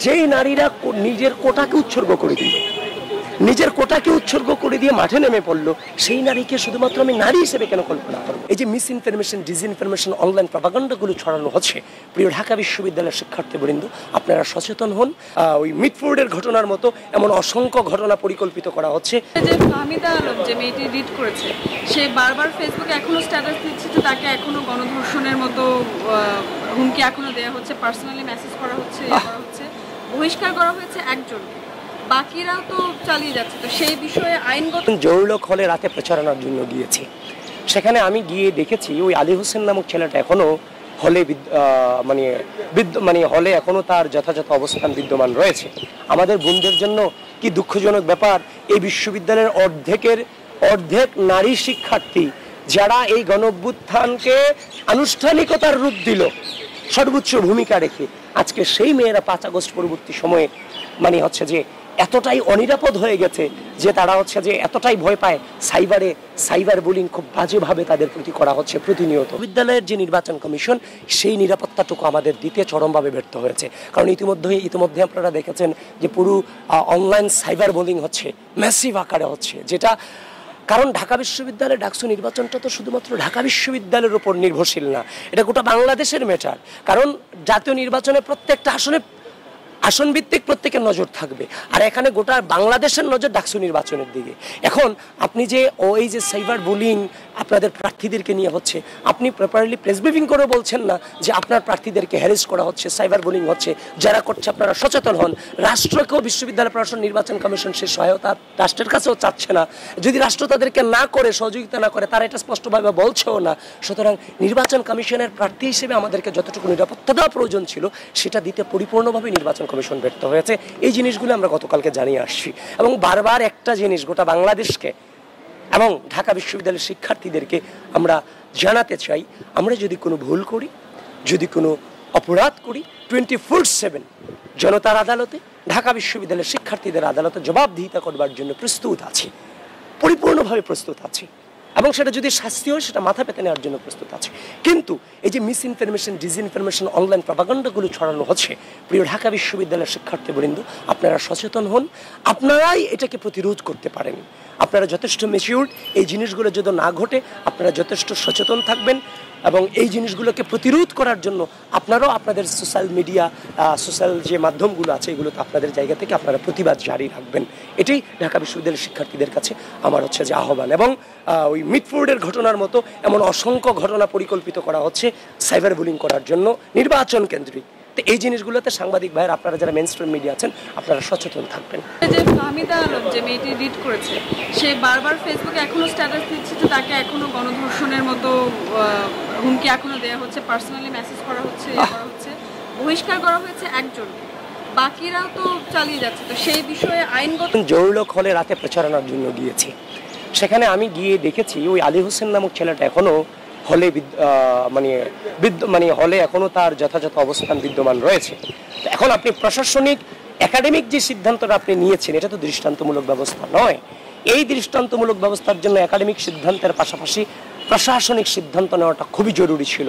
যেই নারীরা নিজের কোটাকে উৎসর্গ করে দিল, নিজের কোটাকে উৎসর্গ করে দিয়ে মাঠে নেমে পড়লো, সেই নারীকে শুধুমাত্র আমি নারী হিসেবে কেন কল্পনা করবো? এই যে মিস ইনফরমেশন, ডিসইনফরমেশন, অনলাইন প্রপাগান্ডাগুলো ছড়ানো হচ্ছে, প্রিয় ঢাকা বিশ্ববিদ্যালয়ের শিক্ষার্থীবৃন্দ, আপনারা সচেতন হন। ওই মিটফোর্ডের ঘটনার মতো এমন অসংখ্য ঘটনা পরিকল্পিত করা হচ্ছে। যে ফাহমিদা আলম যে মেয়েটি রিড করেছে, সে বারবার ফেসবুকে এখনো স্ট্যাটাস দিচ্ছে যে তাকে এখনো গণধর্ষণের মতো হুমকি এখনো দেওয়া হচ্ছে, পার্সোনালি মেসেজ করা হচ্ছে, বহিষ্কার করা হয়েছে একজন, বাকিরাও তো চালিয়ে যাচ্ছে। তো সেই বিষয়ে আইনগত জরুরক হলে রাতে প্রচারণার জন্য গিয়েছি, সেখানে আমি গিয়ে দেখেছি ওই আলী হোসেন নামক ছেলেটা এখনো হলে হলে এখনো তার যথাযথ অবস্থান বিদ্যমান রয়েছে। আমাদের বোনদের জন্য কি দুঃখজনক ব্যাপার, এই বিশ্ববিদ্যালয়ের অর্ধেক নারী শিক্ষার্থী যারা এই গণঅভ্যুত্থানকে আনুষ্ঠানিকতার রূপ দিল সর্বোচ্চ ভূমিকা রেখে, আজকে সেই মেয়েরা 5 আগস্ট পরবর্তী সময়ে যে এতটাই অনিরাপদ হয়ে গেছে যে তারা যে এতটাই ভয় পায়, সাইবার বুলিং খুব বাজেভাবে তাদের প্রতি করা হচ্ছে প্রতিনিয়ত। বিদ্যালয়ের যে নির্বাচন কমিশন, সেই নিরাপত্তাটুকু আমাদের দিতে চরমভাবে ব্যর্থ হয়েছে। কারণ ইতিমধ্যে আপনারা দেখেছেন যে পুরো অনলাইন সাইবার বুলিং হচ্ছে, ম্যাসিভ আকারে হচ্ছে, যেটা কারণ ঢাকা বিশ্ববিদ্যালয়ের ডাকসু নির্বাচনটা তো শুধুমাত্র ঢাকা বিশ্ববিদ্যালয়ের উপর নির্ভরশীল না, এটা গোটা বাংলাদেশের ম্যাটার। কারণ জাতীয় নির্বাচনে প্রত্যেকটা আসন ভিত্তিক প্রত্যেকের নজর থাকবে, আর এখানে গোটা বাংলাদেশের নজর ডাকসু নির্বাচনের দিকে। এখন আপনি যে এই যে সাইবার বুলিং আপনাদের প্রার্থীদেরকে নিয়ে হচ্ছে, আপনি প্রপারলি প্রেস ব্রিফিং করে বলছেন না যে আপনার প্রার্থীদেরকে হ্যারেস করা হচ্ছে, সাইবার বুলিং হচ্ছে। যারা করছে আপনারা সচেতন হন। রাষ্ট্রকেও বিশ্ববিদ্যালয় প্রশাসন নির্বাচন কমিশন সে সহায়তা রাষ্ট্রের কাছেও চাচ্ছে না। যদি রাষ্ট্র তাদেরকে না করে, সহযোগিতা না করে, তারা এটা স্পষ্টভাবে বলছেও না। সুতরাং নির্বাচন কমিশনের প্রার্থী হিসেবে আমাদেরকে যতটুকু নিরাপত্তা দেওয়া প্রয়োজন ছিল, সেটা দিতে পরিপূর্ণভাবে নির্বাচন কমিশন ব্যর্থ হয়েছে। এই জিনিসগুলো আমরা গতকালকে জানিয়ে আসছি, এবং বারবার একটা জিনিস গোটা বাংলাদেশকে এবং ঢাকা বিশ্ববিদ্যালয়ের শিক্ষার্থীদেরকে আমরা জানাতে চাই, আমরা যদি কোনো ভুল করি, যদি কোনো অপরাধ করি, 24/7 জনতার আদালতে, ঢাকা বিশ্ববিদ্যালয়ের শিক্ষার্থীদের আদালতে জবাবদিহিতা করবার জন্য প্রস্তুত আছি, পরিপূর্ণভাবে প্রস্তুত আছি, এবং সেটা যদি শাস্তি হয় সেটা মাথা পেতে নেওয়ার জন্য প্রস্তুত আছে। কিন্তু এই যে মিস ইনফরমেশন, ডিসইনফরমেশন, অনলাইন প্রপাগান্ডাগুলো ছড়ানো হচ্ছে, প্রিয় ঢাকা বিশ্ববিদ্যালয়ের শিক্ষার্থীবৃন্দ, আপনারা সচেতন হন। আপনারাই এটাকে প্রতিরোধ করতে পারেন। আপনারা যথেষ্ট ম্যাচিউরড, এই জিনিসগুলো যদি না ঘটে আপনারা যথেষ্ট সচেতন থাকবেন, এবং এই জিনিসগুলোকে প্রতিরোধ করার জন্য আপনারাও আপনাদের সোশ্যাল যে মাধ্যমগুলো আছে, এগুলোতে আপনাদের জায়গা থেকে আপনারা প্রতিবাদ জারি রাখবেন। এটাই ঢাকা বিশ্ববিদ্যালয়ের শিক্ষার্থীদের কাছে আমার যে আহ্বান। এবং ওই মিটফোর্ডের ঘটনার মতো এমন অসংখ্য ঘটনা পরিকল্পিত করা হচ্ছে সাইবার বুলিং করার জন্য নির্বাচন কেন্দ্রিক। তো এই জিনিসগুলোতে সাংবাদিক ভাইয়ের, আপনারা যারা মেইনস্ট্রিম মিডিয়া আছেন, আপনারা সচেতন থাকবেন। যে ফাহমিদা আলম যে মেয়েটি রিড করেছে, সে বারবার ফেসবুকে এখনো স্ট্যাটাস দিচ্ছে যে তাকে এখনো গণধর্ষণের মতো হুমকি এখনো দেওয়া হচ্ছে, পার্সোনালি মেসেজ করা হচ্ছে, বহিষ্কার করা হয়েছে একজন, বাকিরাও তো চালিয়ে যাচ্ছে। তো সেই বিষয়ে আইনগত জরুরক হলে রাতে প্রচারণার জন্য গিয়েছি, সেখানে আমি গিয়ে দেখেছি ওই আলী হোসেন নামক ছেলেটা এখনো হলে হলে এখনো তার যথাযথ অবস্থান বিদ্যমান রয়েছে। এখন আপনি প্রশাসনিক একাডেমিক যে সিদ্ধান্তটা আপনি নিয়েছেন, এটা তো দৃষ্টান্তমূলক ব্যবস্থা নয়। এই দৃষ্টান্তমূলক ব্যবস্থার জন্য একাডেমিক সিদ্ধান্তের পাশাপাশি প্রশাসনিক সিদ্ধান্ত নেওয়াটা খুবই জরুরি ছিল।